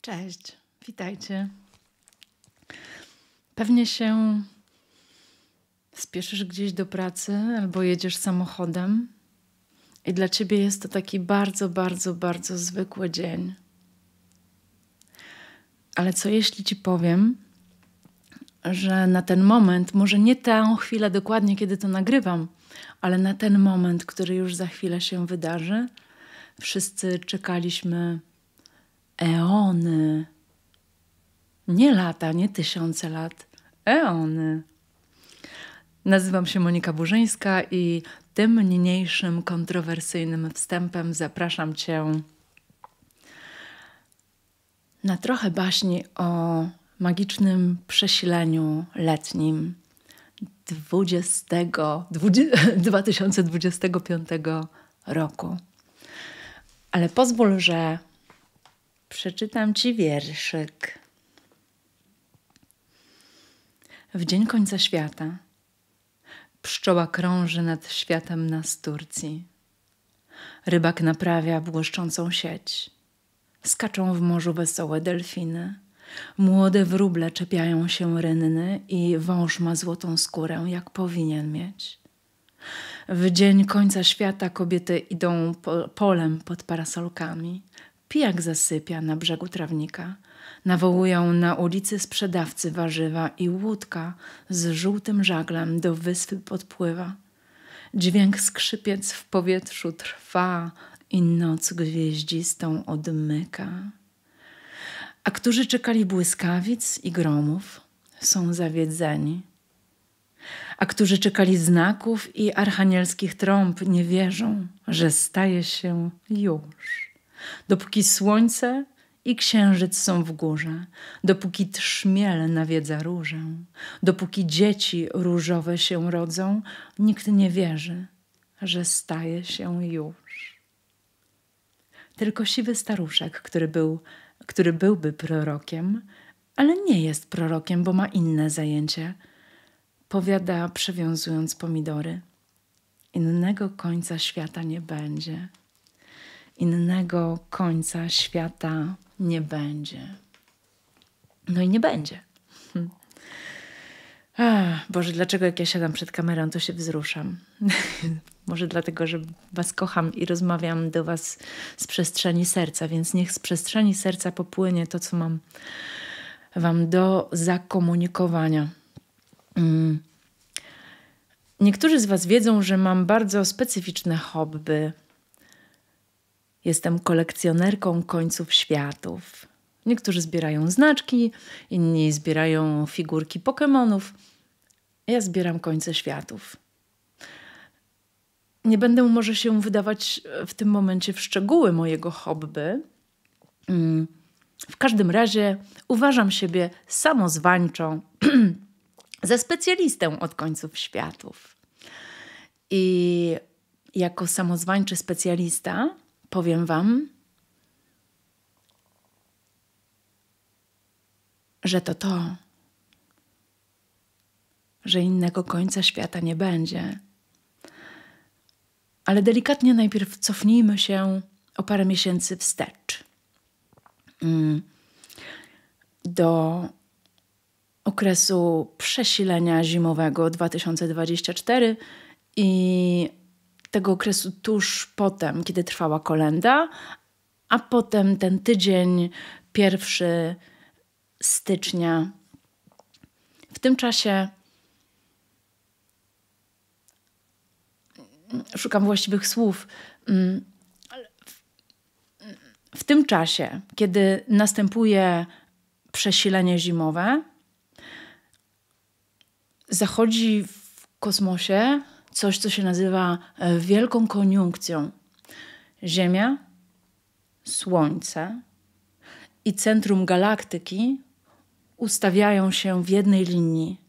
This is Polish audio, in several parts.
Cześć, witajcie. Pewnie się spieszysz gdzieś do pracy albo jedziesz samochodem i dla ciebie jest to taki bardzo, bardzo, bardzo zwykły dzień. Ale co jeśli ci powiem, że na ten moment, może nie tę chwilę dokładnie, kiedy to nagrywam, ale na ten moment, który już za chwilę się wydarzy, wszyscy czekaliśmy eony. Nie lata, nie tysiące lat, eony. Nazywam się Monika Burzyńska i tym niniejszym kontrowersyjnym wstępem zapraszam cię na trochę baśni o magicznym przesileniu letnim 2025 roku. Ale pozwól, że przeczytam ci wierszyk. W dzień końca świata pszczoła krąży nad światem nas Turcji. Rybak naprawia błyszczącą sieć. Skaczą w morzu wesołe delfiny. Młode wróble czepiają się rynny i wąż ma złotą skórę, jak powinien mieć. W dzień końca świata kobiety idą polem pod parasolkami. Pijak zasypia na brzegu trawnika. Nawołują na ulicy sprzedawcy warzywa i łódka z żółtym żaglem do wyspy podpływa. Dźwięk skrzypiec w powietrzu trwa i noc gwieździstą odmyka. A którzy czekali błyskawic i gromów, są zawiedzeni. A którzy czekali znaków i archanielskich trąb, nie wierzą, że staje się już. Dopóki słońce i księżyc są w górze, dopóki trzmiel nawiedza różę, dopóki dzieci różowe się rodzą, nikt nie wierzy, że staje się już. Tylko siwy staruszek, który byłby prorokiem, ale nie jest prorokiem, bo ma inne zajęcie, powiada, przewiązując pomidory: innego końca świata nie będzie. Innego końca świata nie będzie. No i nie będzie. Boże, dlaczego jak ja siadam przed kamerą, to się wzruszam? Może dlatego, że was kocham i rozmawiam do was z przestrzeni serca, więc niech z przestrzeni serca popłynie to, co mam wam do zakomunikowania. Niektórzy z was wiedzą, że mam bardzo specyficzne hobby. Jestem kolekcjonerką końców światów. Niektórzy zbierają znaczki, inni zbierają figurki Pokemonów. Ja zbieram końce światów. Nie będę może się wydawać w tym momencie w szczegóły mojego hobby. W każdym razie uważam siebie samozwańczą za specjalistę od końców światów. I jako samozwańczy specjalista powiem wam, że że innego końca świata nie będzie. Ale delikatnie najpierw cofnijmy się o parę miesięcy wstecz. Do okresu przesilenia zimowego 2024 i tego okresu tuż potem, kiedy trwała kolęda, a potem ten tydzień 1 stycznia. W tym czasie szukam właściwych słów. W tym czasie, kiedy następuje przesilenie zimowe, zachodzi w kosmosie coś, co się nazywa wielką koniunkcją. Ziemia, Słońce i centrum galaktyki ustawiają się w jednej linii.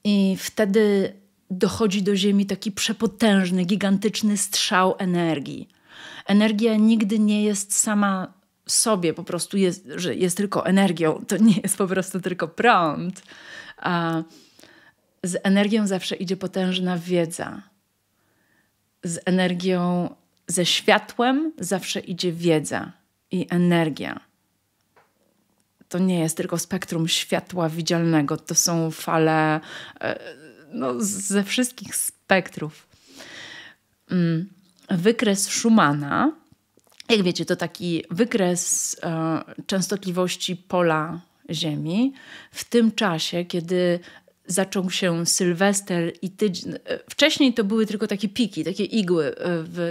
I wtedy dochodzi do Ziemi taki przepotężny, gigantyczny strzał energii. Energia nigdy nie jest sama sobie, po prostu jest tylko energią. To nie jest po prostu tylko prąd. A z energią zawsze idzie potężna wiedza. Z energią, ze światłem zawsze idzie wiedza. i energia. To nie jest tylko spektrum światła widzialnego, to są fale ze wszystkich spektrów. Wykres Schumana, jak wiecie, to taki wykres częstotliwości pola Ziemi. W tym czasie, kiedy zaczął się Sylwester i tydzień... Wcześniej to były tylko takie piki, takie igły,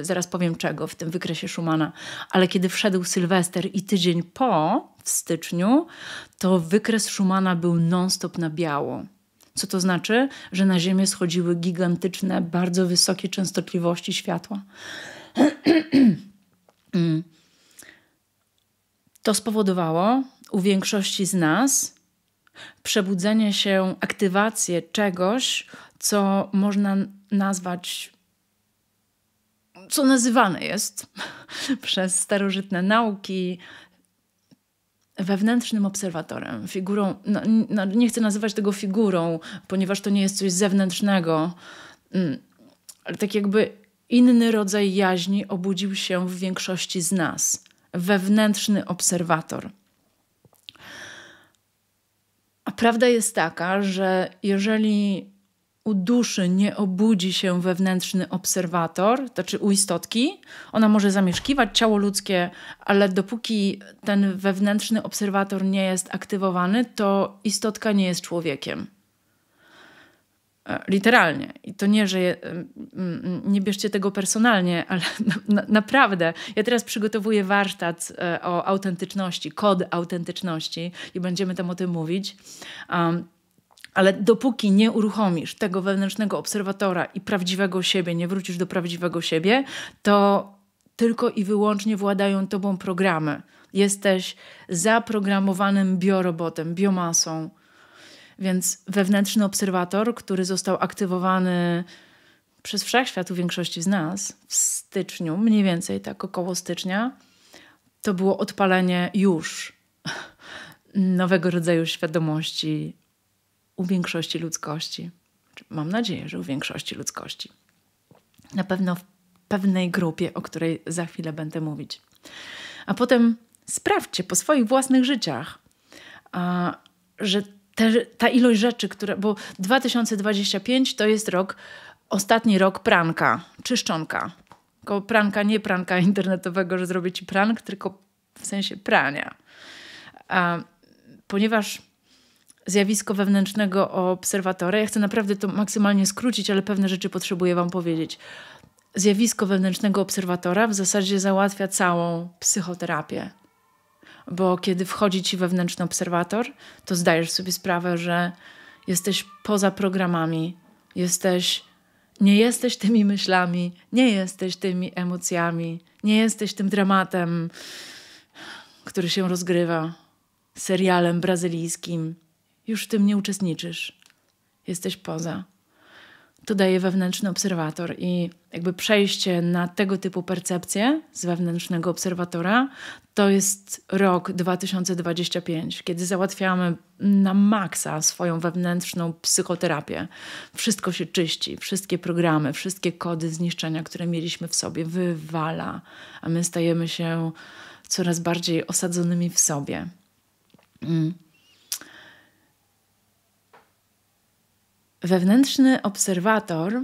zaraz powiem czego, w tym wykresie Schumana. Ale kiedy wszedł Sylwester i tydzień po, w styczniu, to wykres Schumana był non-stop na biało. Co to znaczy? Że na Ziemię schodziły gigantyczne, bardzo wysokie częstotliwości światła. To spowodowało u większości z nas przebudzenie się, aktywację czegoś, co można nazwać, co nazywane jest przez starożytne nauki wewnętrznym obserwatorem, figurą, nie chcę nazywać tego figurą, ponieważ to nie jest coś zewnętrznego, ale tak jakby inny rodzaj jaźni obudził się w większości z nas. Wewnętrzny obserwator. A prawda jest taka, że jeżeli u duszy nie obudzi się wewnętrzny obserwator, to znaczy u istotki, ona może zamieszkiwać ciało ludzkie, ale dopóki ten wewnętrzny obserwator nie jest aktywowany, to istotka nie jest człowiekiem. Literalnie. I to nie, że nie bierzcie tego personalnie, ale naprawdę. Ja teraz przygotowuję warsztat o autentyczności, kod autentyczności i będziemy tam o tym mówić. Ale dopóki nie uruchomisz tego wewnętrznego obserwatora i prawdziwego siebie, nie wrócisz do prawdziwego siebie, to tylko i wyłącznie władają tobą programy. Jesteś zaprogramowanym biorobotem, biomasą. Więc wewnętrzny obserwator, który został aktywowany przez wszechświat u większości z nas w styczniu, mniej więcej tak około stycznia, to było odpalenie już nowego rodzaju świadomości u większości ludzkości. Mam nadzieję, że u większości ludzkości. Na pewno w pewnej grupie, o której za chwilę będę mówić. A potem sprawdźcie po swoich własnych życiach, że ta ilość rzeczy, bo 2025 to jest ostatni rok pranka, czyszczonka. Tylko pranka, nie pranka internetowego, że zrobię ci prank, tylko w sensie prania. Ponieważ zjawisko wewnętrznego obserwatora, ja chcę naprawdę to maksymalnie skrócić, ale pewne rzeczy potrzebuję wam powiedzieć. Zjawisko wewnętrznego obserwatora w zasadzie załatwia całą psychoterapię. Bo kiedy wchodzi ci wewnętrzny obserwator, to zdajesz sobie sprawę, że jesteś poza programami, nie jesteś tymi myślami, nie jesteś tymi emocjami, nie jesteś tym dramatem, który się rozgrywa, serialem brazylijskim. Już w tym nie uczestniczysz. Jesteś poza. To daje wewnętrzny obserwator i jakby przejście na tego typu percepcję z wewnętrznego obserwatora to jest rok 2025, kiedy załatwiamy na maksa swoją wewnętrzną psychoterapię. Wszystko się czyści, wszystkie programy, wszystkie kody zniszczenia, które mieliśmy w sobie, wywala, a my stajemy się coraz bardziej osadzonymi w sobie. Wewnętrzny obserwator,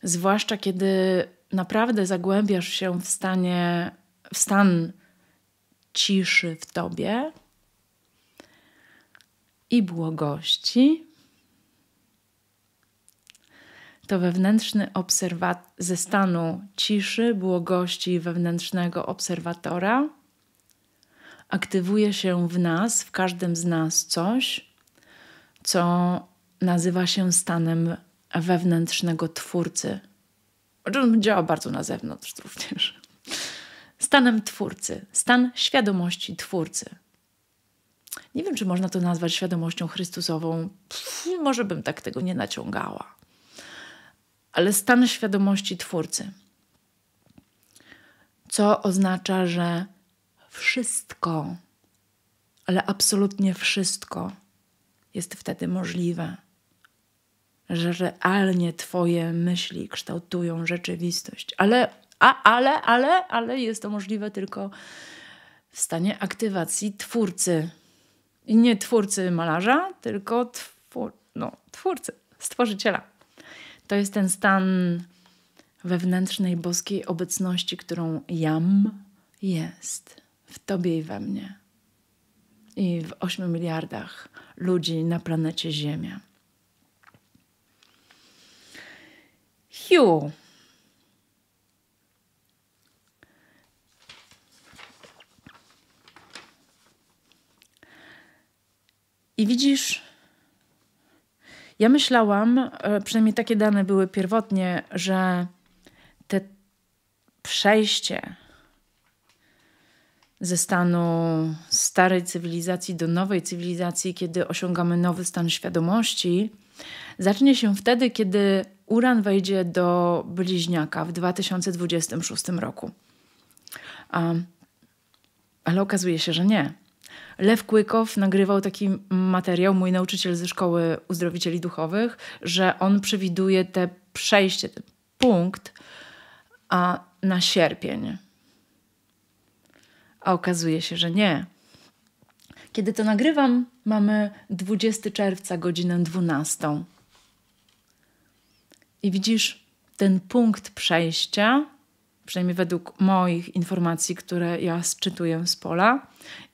zwłaszcza kiedy naprawdę zagłębiasz się w stan ciszy w tobie i błogości, to wewnętrzny obserwator ze stanu ciszy, błogości i wewnętrznego obserwatora aktywuje się w nas, w każdym z nas coś, co nazywa się stanem wewnętrznego twórcy. On działa bardzo na zewnątrz również. Stanem twórcy, stan świadomości twórcy. Nie wiem, czy można to nazwać świadomością chrystusową. Może bym tak tego nie naciągała. Ale stan świadomości twórcy. Co oznacza, że wszystko, ale absolutnie wszystko jest wtedy możliwe. Że realnie twoje myśli kształtują rzeczywistość. Ale jest to możliwe tylko w stanie aktywacji twórcy. I nie twórcy malarza, tylko twórcy, stworzyciela. To jest ten stan wewnętrznej boskiej obecności, którą jam jest w tobie i we mnie. I w 8 miliardach ludzi na planecie Ziemia. I widzisz, ja myślałam, przynajmniej takie dane były pierwotnie, że te przejście ze stanu starej cywilizacji do nowej cywilizacji, kiedy osiągamy nowy stan świadomości, zacznie się wtedy, kiedy Uran wejdzie do Bliźniaka w 2026 roku. Ale okazuje się, że nie. Lew Kłykow nagrywał taki materiał, mój nauczyciel ze Szkoły Uzdrowicieli Duchowych, że on przewiduje te przejście, ten punkt na sierpień. A okazuje się, że nie. Kiedy to nagrywam, mamy 20 czerwca, godzinę 12. I widzisz, ten punkt przejścia, przynajmniej według moich informacji, które ja sczytuję z pola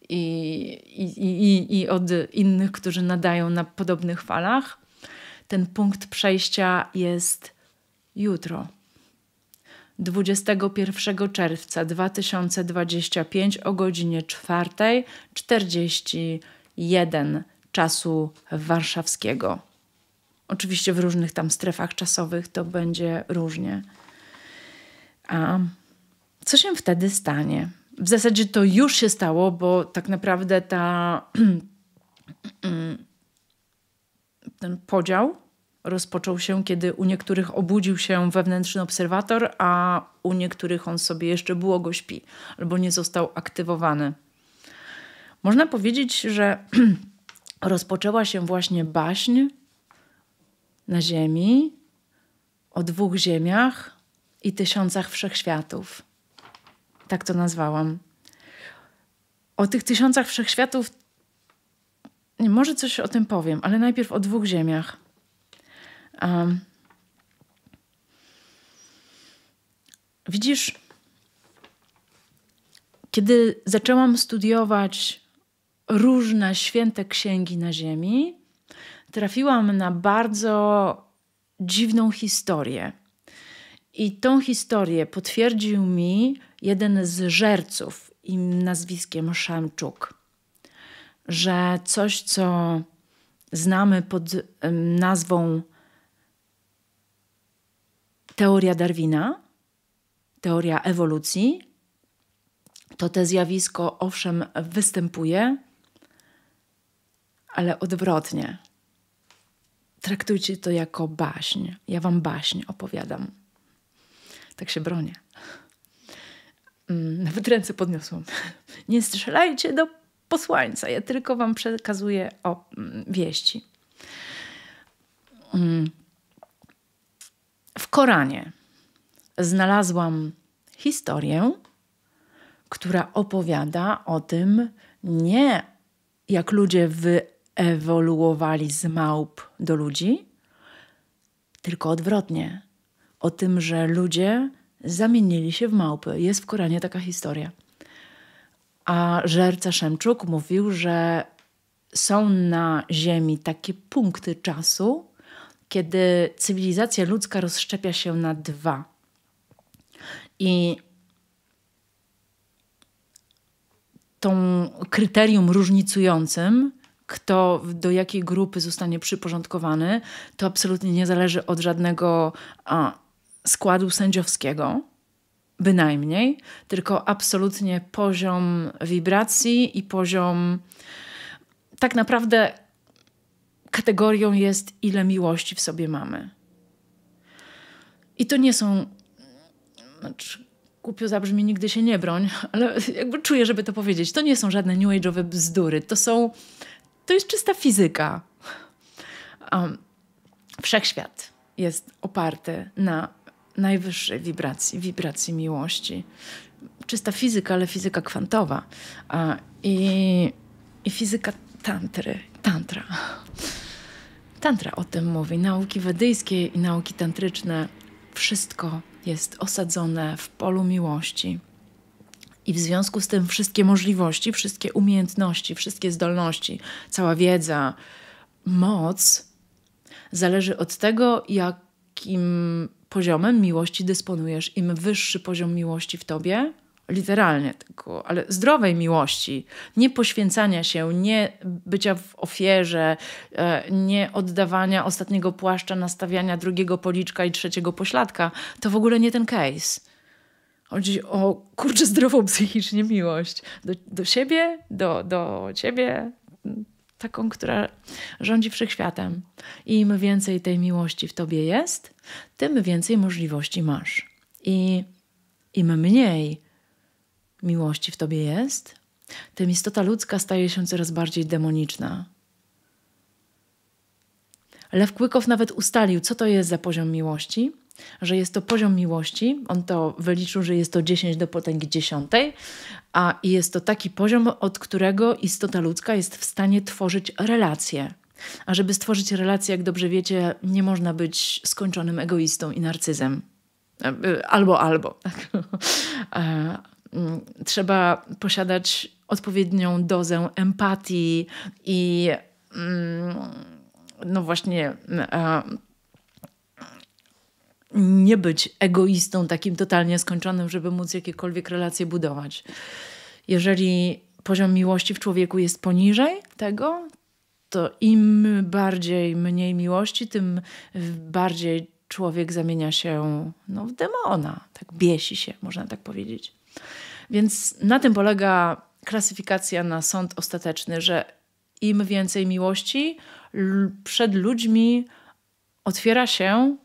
i od innych, którzy nadają na podobnych falach, ten punkt przejścia jest jutro. 21 czerwca 2025 o godzinie 4:41 czasu warszawskiego. Oczywiście w różnych tam strefach czasowych to będzie różnie. A co się wtedy stanie? W zasadzie to już się stało, bo tak naprawdę ten podział rozpoczął się, kiedy u niektórych obudził się wewnętrzny obserwator, a u niektórych on sobie jeszcze błogo śpi albo nie został aktywowany. Można powiedzieć, że rozpoczęła się właśnie baśń na Ziemi o 2 ziemiach i 1000 wszechświatów. Tak to nazwałam. O tych 1000 wszechświatów może coś o tym powiem, ale najpierw o 2 ziemiach. Widzisz, kiedy zaczęłam studiować różne święte księgi na Ziemi, trafiłam na bardzo dziwną historię. I tą historię potwierdził mi jeden z żerców nazwiskiem Szemczuk, że coś, co znamy pod nazwą teoria Darwina, teoria ewolucji, to te zjawisko owszem występuje, ale odwrotnie. Traktujcie to jako baśń. Ja wam baśń opowiadam. Tak się bronię. Nawet ręce podniosłam. Nie strzelajcie do posłańca. Ja tylko wam przekazuję wieści. W Koranie znalazłam historię, która opowiada o tym, nie jak ludzie wyewoluowali z małp do ludzi, tylko odwrotnie. O tym, że ludzie zamienili się w małpy. Jest w Koranie taka historia. A żerca Szemczuk mówił, że są na Ziemi takie punkty czasu, kiedy cywilizacja ludzka rozszczepia się na 2. I tą kryterium różnicującym, kto do jakiej grupy zostanie przyporządkowany, to absolutnie nie zależy od żadnego składu sędziowskiego, bynajmniej, tylko absolutnie poziom wibracji i poziom, tak naprawdę kategorią jest, ile miłości w sobie mamy. I to nie są, głupio zabrzmi, nigdy się nie broń, ale jakby czuję, żeby to powiedzieć, to nie są żadne new age'owe bzdury, to jest czysta fizyka. Wszechświat jest oparty na najwyższej wibracji miłości. Czysta fizyka, ale fizyka kwantowa. I fizyka tantra. Tantra o tym mówi. Nauki wedyjskie i nauki tantryczne. Wszystko jest osadzone w polu miłości. I w związku z tym wszystkie możliwości, wszystkie umiejętności, wszystkie zdolności, cała wiedza, moc zależy od tego, jakim poziomem miłości dysponujesz. Im wyższy poziom miłości w tobie, literalnie tylko, ale zdrowej miłości, nie poświęcania się, nie bycia w ofierze, nie oddawania ostatniego płaszcza, nastawiania drugiego policzka i trzeciego pośladka, to w ogóle nie ten case. Chodzi o, zdrową psychicznie miłość. Do siebie, do ciebie, taką, która rządzi wszechświatem. I im więcej tej miłości w tobie jest, tym więcej możliwości masz. I im mniej miłości w tobie jest, tym istota ludzka staje się coraz bardziej demoniczna. Lew Kłykow nawet ustalił, co to jest za poziom miłości, że jest to poziom miłości, on to wyliczył, że jest to 10 do potęgi 10, i jest to taki poziom, od którego istota ludzka jest w stanie tworzyć relacje. A żeby stworzyć relacje, jak dobrze wiecie, nie można być skończonym egoistą i narcyzem. Albo. Trzeba posiadać odpowiednią dozę empatii i no właśnie nie być egoistą takim totalnie skończonym, żeby móc jakiekolwiek relacje budować. Jeżeli poziom miłości w człowieku jest poniżej tego, to im mniej miłości, tym bardziej człowiek zamienia się w demona. Tak biesi się, można tak powiedzieć. Więc na tym polega klasyfikacja na sąd ostateczny, że im więcej miłości przed ludźmi otwiera się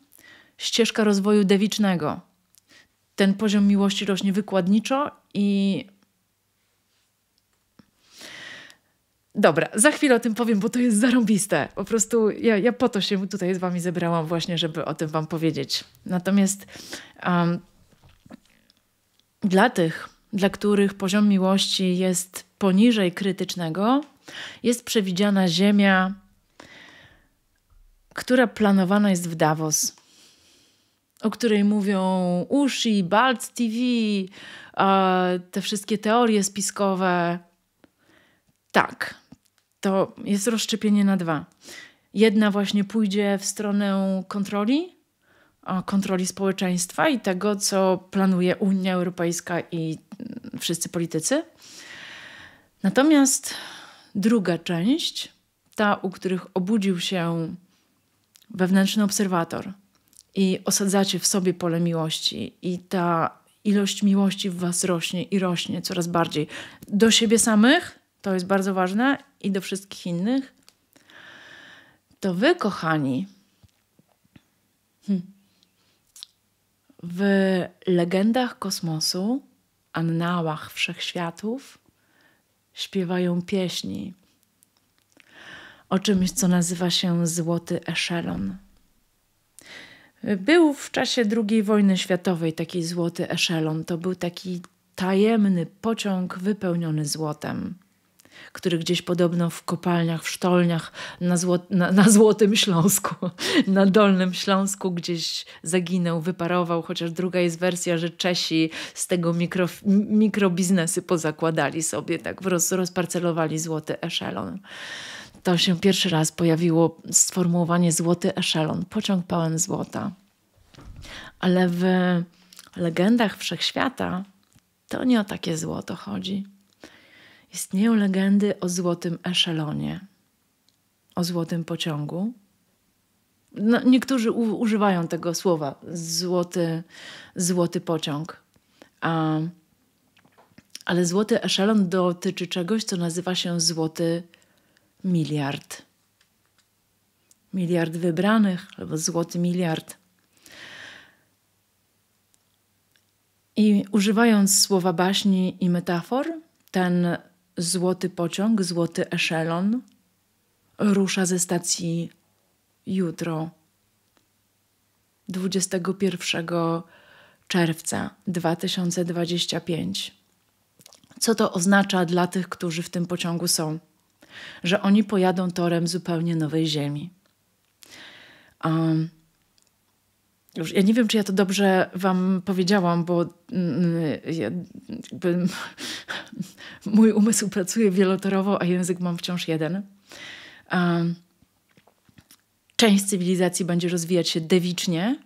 ścieżka rozwoju dewicznego. Ten poziom miłości rośnie wykładniczo i... Dobra, za chwilę o tym powiem, bo to jest zarąbiste. Po prostu ja po to się tutaj z wami zebrałam właśnie, żeby o tym wam powiedzieć. Natomiast dla tych, dla których poziom miłości jest poniżej krytycznego, jest przewidziana ziemia, która planowana jest w Davos, o której mówią Ushi, Balc TV, te wszystkie teorie spiskowe. Tak, to jest rozszczepienie na dwa. Jedna właśnie pójdzie w stronę kontroli społeczeństwa i tego, co planuje Unia Europejska i wszyscy politycy. Natomiast druga część, ta, u których obudził się wewnętrzny obserwator i osadzacie w sobie pole miłości i ta ilość miłości w was rośnie i rośnie coraz bardziej do siebie samych, to jest bardzo ważne, i do wszystkich innych, to wy, kochani, w legendach kosmosu, annałach wszechświatów śpiewają pieśni o czymś, co nazywa się Złoty Eszelon. Był w czasie II wojny światowej taki Złoty Eszelon. To był taki tajemny pociąg wypełniony złotem, który gdzieś podobno w kopalniach, w sztolniach na Złotym Śląsku, na Dolnym Śląsku gdzieś zaginął, wyparował, chociaż druga jest wersja, że Czesi z tego mikrobiznesy pozakładali sobie, tak rozparcelowali Złoty Eszelon. To się pierwszy raz pojawiło sformułowanie Złoty Eszelon, pociąg pełen złota. Ale w legendach wszechświata to nie o takie złoto chodzi. Istnieją legendy o Złotym Eszelonie, o złotym pociągu. No, niektórzy używają tego słowa, złoty pociąg. Ale Złoty Eszelon dotyczy czegoś, co nazywa się Złoty Miliard. Miliard wybranych albo Złoty Miliard. I używając słowa baśni i metafor, ten złoty pociąg, Złoty Eszelon rusza ze stacji jutro. 21 czerwca 2025. Co to oznacza dla tych, którzy w tym pociągu są? Że oni pojadą torem zupełnie nowej ziemi. Już ja nie wiem, czy ja to dobrze wam powiedziałam, bo mój umysł pracuje wielotorowo, a język mam wciąż jeden. Część cywilizacji będzie rozwijać się dewicznie,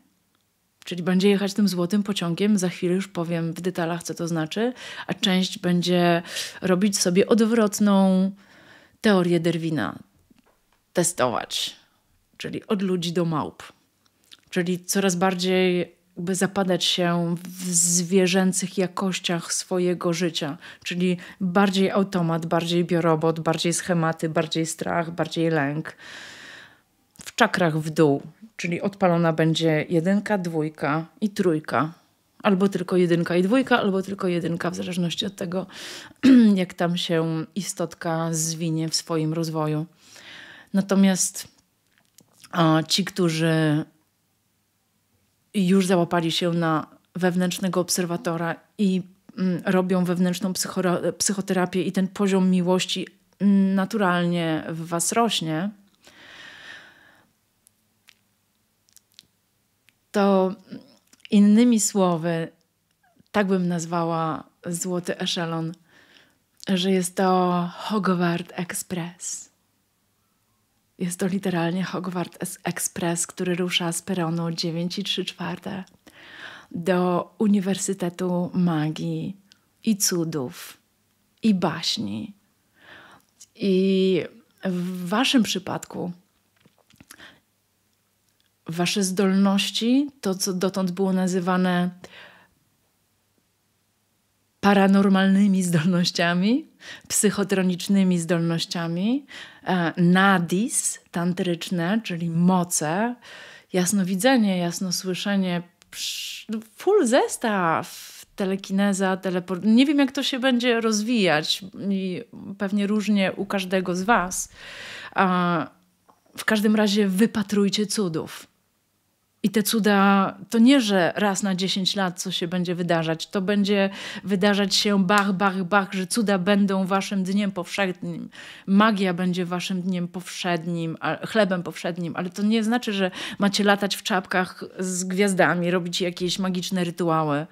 czyli będzie jechać tym złotym pociągiem. Za chwilę już powiem w detalach, co to znaczy. A część będzie robić sobie odwrotną teorię Darwina. Testować. Czyli od ludzi do małp. Czyli coraz bardziej jakby zapadać się w zwierzęcych jakościach swojego życia. Czyli bardziej automat, bardziej biorobot, bardziej schematy, bardziej strach, bardziej lęk. W czakrach w dół. Czyli odpalona będzie 1, 2 i 3. Albo tylko 1 i 2, albo tylko 1, w zależności od tego, jak tam się istotka zwinie w swoim rozwoju. Natomiast ci, którzy już załapali się na wewnętrznego obserwatora i robią wewnętrzną psychoterapię i ten poziom miłości naturalnie w was rośnie, to innymi słowy, tak bym nazwała złoty eszelon, że jest to Hogwarts Express. Jest to literalnie Hogwarts Express, który rusza z peronu 9,3 do Uniwersytetu Magii i Cudów i Baśni. I w waszym przypadku wasze zdolności, to co dotąd było nazywane paranormalnymi zdolnościami, psychotronicznymi zdolnościami, nadis tantryczne, czyli moce, jasnowidzenie, jasnosłyszenie, full zestaw, telekineza, nie wiem, jak to się będzie rozwijać i pewnie różnie u każdego z was. W każdym razie wypatrujcie cudów. I te cuda to nie, że raz na 10 lat coś się będzie wydarzać. To będzie wydarzać się bach, bach, bach, że cuda będą waszym dniem powszednim. Magia będzie waszym dniem powszednim, chlebem powszednim. Ale to nie znaczy, że macie latać w czapkach z gwiazdami, robić jakieś magiczne rytuały.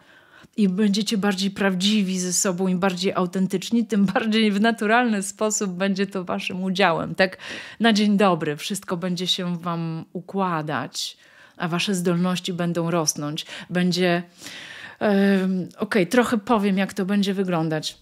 I będziecie bardziej prawdziwi ze sobą i bardziej autentyczni, tym bardziej w naturalny sposób będzie to waszym udziałem. Tak na dzień dobry wszystko będzie się wam układać, a wasze zdolności będą rosnąć. Będzie, trochę powiem, jak to będzie wyglądać.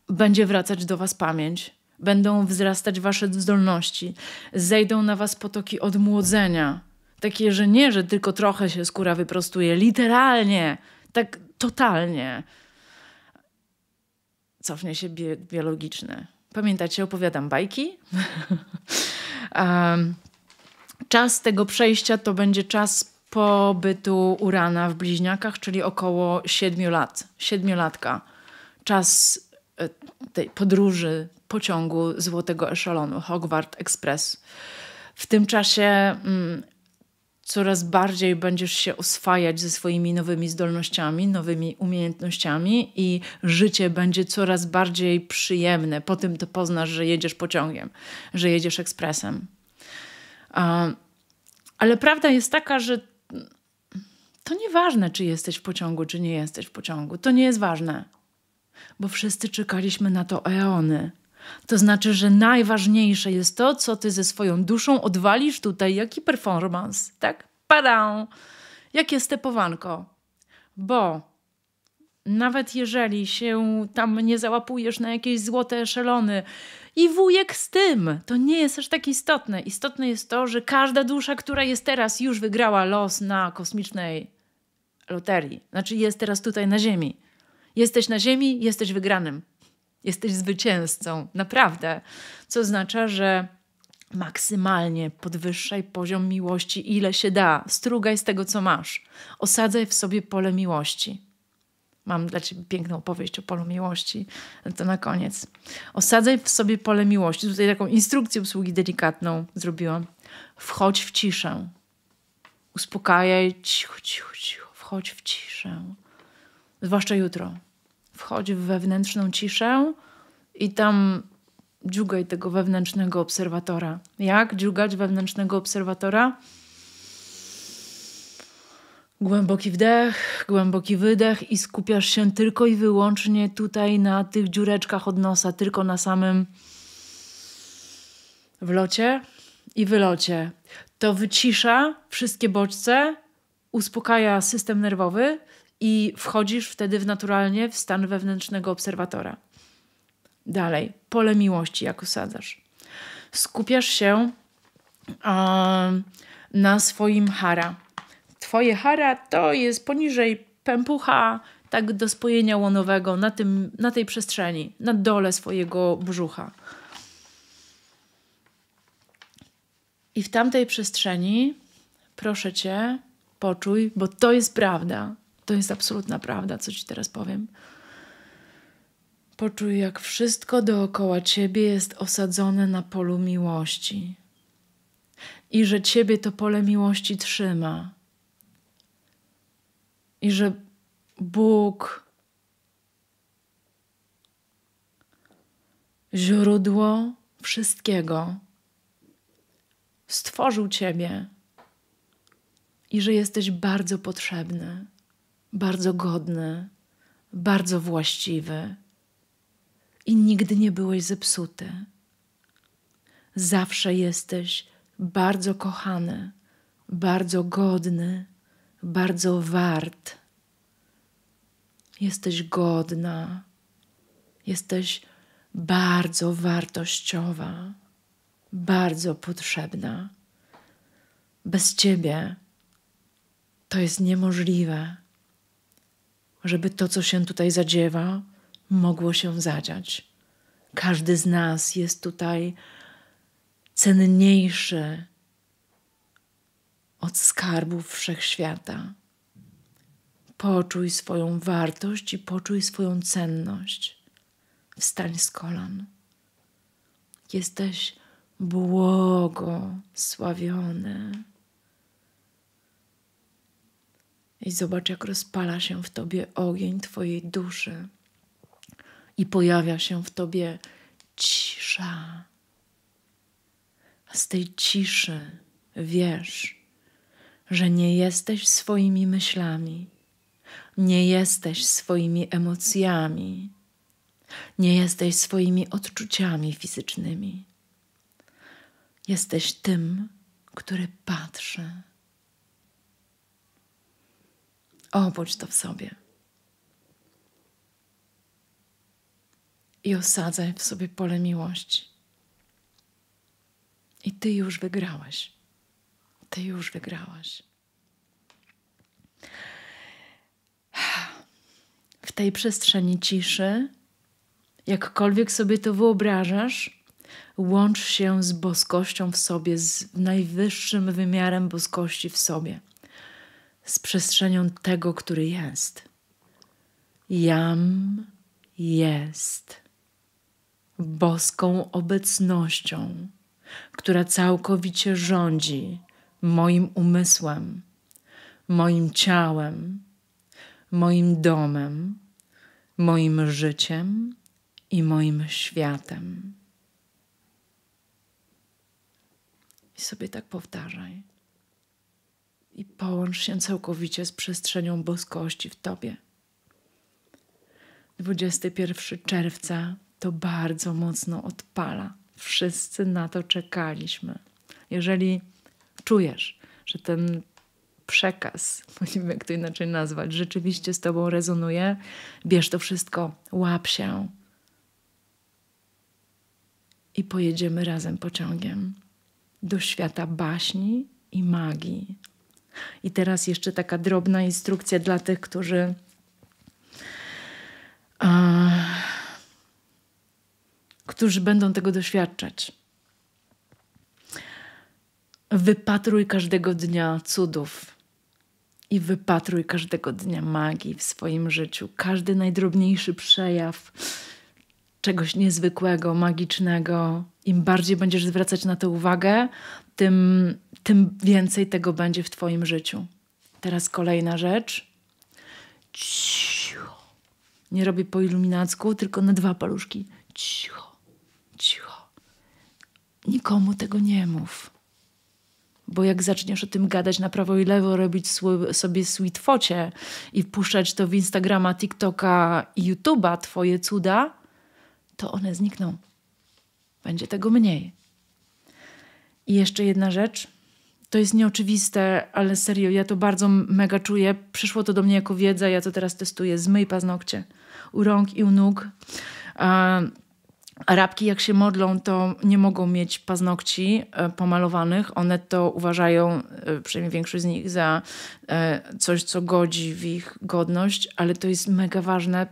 Będzie wracać do was pamięć. Będą wzrastać wasze zdolności. Zejdą na was potoki odmłodzenia. Takie, że nie, że tylko trochę się skóra wyprostuje. Literalnie. Tak totalnie. Cofnie się bieg biologiczny. Pamiętacie, opowiadam bajki? Czas tego przejścia to będzie czas pobytu Urana w Bliźniakach, czyli około 7 lat. 7-latka. Czas tej podróży pociągu złotego eszelonu, Hogwarts Express. W tym czasie coraz bardziej będziesz się oswajać ze swoimi nowymi zdolnościami, nowymi umiejętnościami i życie będzie coraz bardziej przyjemne. Po tym to poznasz, że jedziesz pociągiem, że jedziesz ekspresem. Ale prawda jest taka, że to nieważne, czy jesteś w pociągu, czy nie jesteś w pociągu. To nie jest ważne, bo wszyscy czekaliśmy na to eony. To znaczy, że najważniejsze jest to, co ty ze swoją duszą odwalisz tutaj, jaki performance, tak? Padą! Jakie stepowanko. Bo nawet jeżeli się tam nie załapujesz na jakieś złote eszelony i wujek z tym, to nie jest aż tak istotne. Istotne jest to, że każda dusza, która jest teraz, już wygrała los na kosmicznej loterii. Znaczy jest teraz tutaj na Ziemi. Jesteś na Ziemi, jesteś wygranym. Jesteś zwycięzcą. Naprawdę. Co oznacza, że maksymalnie podwyższaj poziom miłości, ile się da. Strugaj z tego, co masz. Osadzaj w sobie pole miłości. Mam dla ciebie piękną opowieść o polu miłości. To na koniec. Osadzaj w sobie pole miłości. Tutaj taką instrukcję obsługi delikatną zrobiłam. Wchodź w ciszę. uspokajaj, cicho, cicho, cicho, wchodź w ciszę. Zwłaszcza jutro. Wchodź w wewnętrzną ciszę i tam dziugaj tego wewnętrznego obserwatora. Jak dziugać wewnętrznego obserwatora? Głęboki wdech, głęboki wydech i skupiasz się tylko i wyłącznie tutaj na tych dziureczkach od nosa, tylko na samym wlocie i wylocie. To wycisza wszystkie bodźce, uspokaja system nerwowy i wchodzisz wtedy naturalnie w stan wewnętrznego obserwatora. Dalej, pole miłości, jak osadzasz. Skupiasz się na swoim hara. Twoje hara to jest poniżej pępucha, tak do spojenia łonowego, na tej przestrzeni, na dole swojego brzucha. I w tamtej przestrzeni, proszę Cię, poczuj, bo to jest prawda. To jest absolutna prawda, co Ci teraz powiem. Poczuj, jak wszystko dookoła Ciebie jest osadzone na polu miłości. I że Ciebie to pole miłości trzyma. I że Bóg, źródło wszystkiego, stworzył Ciebie i że jesteś bardzo potrzebny, bardzo godny, bardzo właściwy i nigdy nie byłeś zepsuty. Zawsze jesteś bardzo kochany, bardzo godny, bardzo wart. Jesteś godna, jesteś bardzo wartościowa, bardzo potrzebna. Bez Ciebie to jest niemożliwe, żeby to, co się tutaj zadziewa, mogło się zadziać. Każdy z nas jest tutaj cenniejszy od skarbów wszechświata. Poczuj swoją wartość i poczuj swoją cenność. Wstań z kolan. Jesteś błogosławiony. I zobacz, jak rozpala się w Tobie ogień Twojej duszy i pojawia się w Tobie cisza. A z tej ciszy wiesz, że nie jesteś swoimi myślami, nie jesteś swoimi emocjami, nie jesteś swoimi odczuciami fizycznymi. Jesteś tym, który patrzy. Obudź to w sobie. I osadzaj w sobie pole miłości. I Ty już wygrałeś. Ty już wygrałaś. W tej przestrzeni ciszy, jakkolwiek sobie to wyobrażasz, łącz się z boskością w sobie, z najwyższym wymiarem boskości w sobie, z przestrzenią tego, który jest. Jam jest boską obecnością, która całkowicie rządzi moim umysłem, moim ciałem, moim domem, moim życiem i moim światem. I sobie tak powtarzaj. I połącz się całkowicie z przestrzenią boskości w Tobie. 21 czerwca to bardzo mocno odpala. Wszyscy na to czekaliśmy. Jeżeli czujesz, że ten przekaz, nie wiem jak to inaczej nazwać, rzeczywiście z Tobą rezonuje, bierz to wszystko, łap się i pojedziemy razem pociągiem do świata baśni i magii. I teraz jeszcze taka drobna instrukcja dla tych, którzy będą tego doświadczać. Wypatruj każdego dnia cudów i wypatruj każdego dnia magii w swoim życiu. Każdy najdrobniejszy przejaw czegoś niezwykłego, magicznego. Im bardziej będziesz zwracać na to uwagę, tym tym więcej tego będzie w twoim życiu. Teraz kolejna rzecz. Cicho. Nie robię po iluminacku, tylko na 2 paluszki. Cicho, cicho. Nikomu tego nie mów. Bo jak zaczniesz o tym gadać na prawo i lewo, robić sobie sweet focie i wpuszczać to w Instagrama, TikToka i YouTube'a, twoje cuda, to one znikną. Będzie tego mniej. I jeszcze jedna rzecz. To jest nieoczywiste, ale serio, ja to bardzo mega czuję. Przyszło to do mnie jako wiedza, ja to teraz testuję. Zmyj paznokcie u rąk i u nóg. Arabki jak się modlą, to nie mogą mieć paznokci pomalowanych. One to uważają, przynajmniej większość z nich, za coś, co godzi w ich godność, ale to jest mega ważne.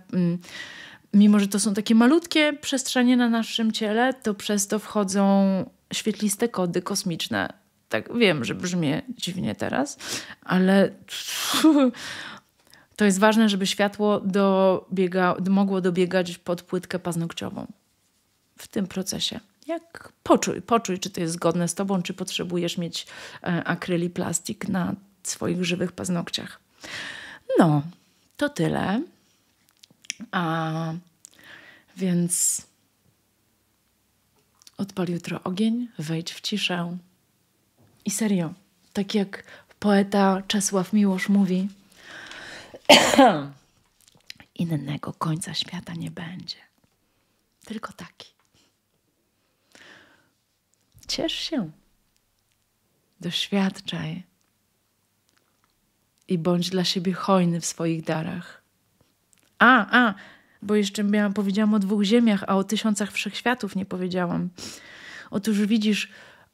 Mimo że to są takie malutkie przestrzenie na naszym ciele, to przez to wchodzą świetliste kody kosmiczne. Tak, wiem, że brzmi dziwnie teraz, ale to jest ważne, żeby światło mogło dobiegać pod płytkę paznokciową. W tym procesie. Jak poczuj, czy to jest zgodne z tobą, czy potrzebujesz mieć akryl i plastik na swoich żywych paznokciach. No, to tyle. Więc odpal jutro ogień, wejdź w ciszę. I serio, tak jak poeta Czesław Miłosz mówi, innego końca świata nie będzie. Tylko taki. Ciesz się. Doświadczaj. I bądź dla siebie hojny w swoich darach. Bo jeszcze powiedziałam o 2 ziemiach, a o 1000 wszechświatów nie powiedziałam. Otóż widzisz,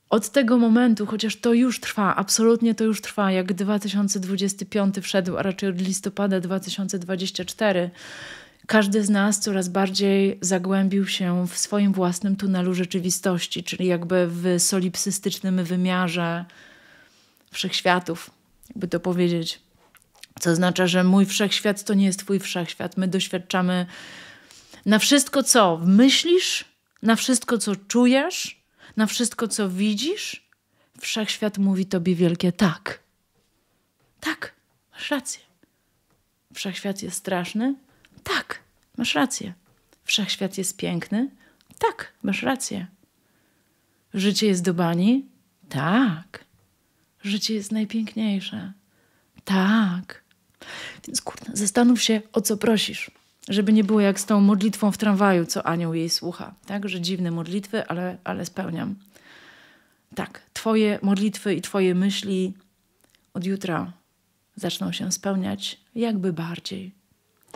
od tego momentu, chociaż to już trwa, absolutnie to już trwa, jak 2025 wszedł, a raczej od listopada 2024, każdy z nas coraz bardziej zagłębił się w swoim własnym tunelu rzeczywistości, czyli jakby w solipsystycznym wymiarze wszechświatów, jakby to powiedzieć. Co oznacza, że mój wszechświat to nie jest twój wszechświat. My doświadczamy na wszystko, co myślisz, na wszystko, co czujesz, na wszystko, co widzisz. Wszechświat mówi tobie wielkie tak. Tak, masz rację. Wszechświat jest straszny? Tak, masz rację. Wszechświat jest piękny? Tak, masz rację. Życie jest do bani? Tak. Życie jest najpiękniejsze? Tak. Więc kurna, zastanów się, o co prosisz. Żeby nie było jak z tą modlitwą w tramwaju, co anioł jej słucha. Tak, że dziwne modlitwy, ale spełniam. Tak, twoje modlitwy i twoje myśli od jutra zaczną się spełniać jakby bardziej.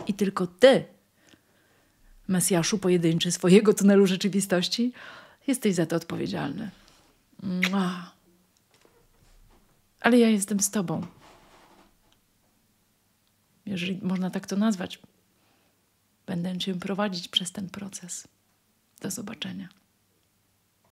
I tylko ty, Mesjaszu pojedynczy swojego tunelu rzeczywistości, jesteś za to odpowiedzialny. Ale ja jestem z tobą. Jeżeli można tak to nazwać, będę cię prowadzić przez ten proces. Do zobaczenia.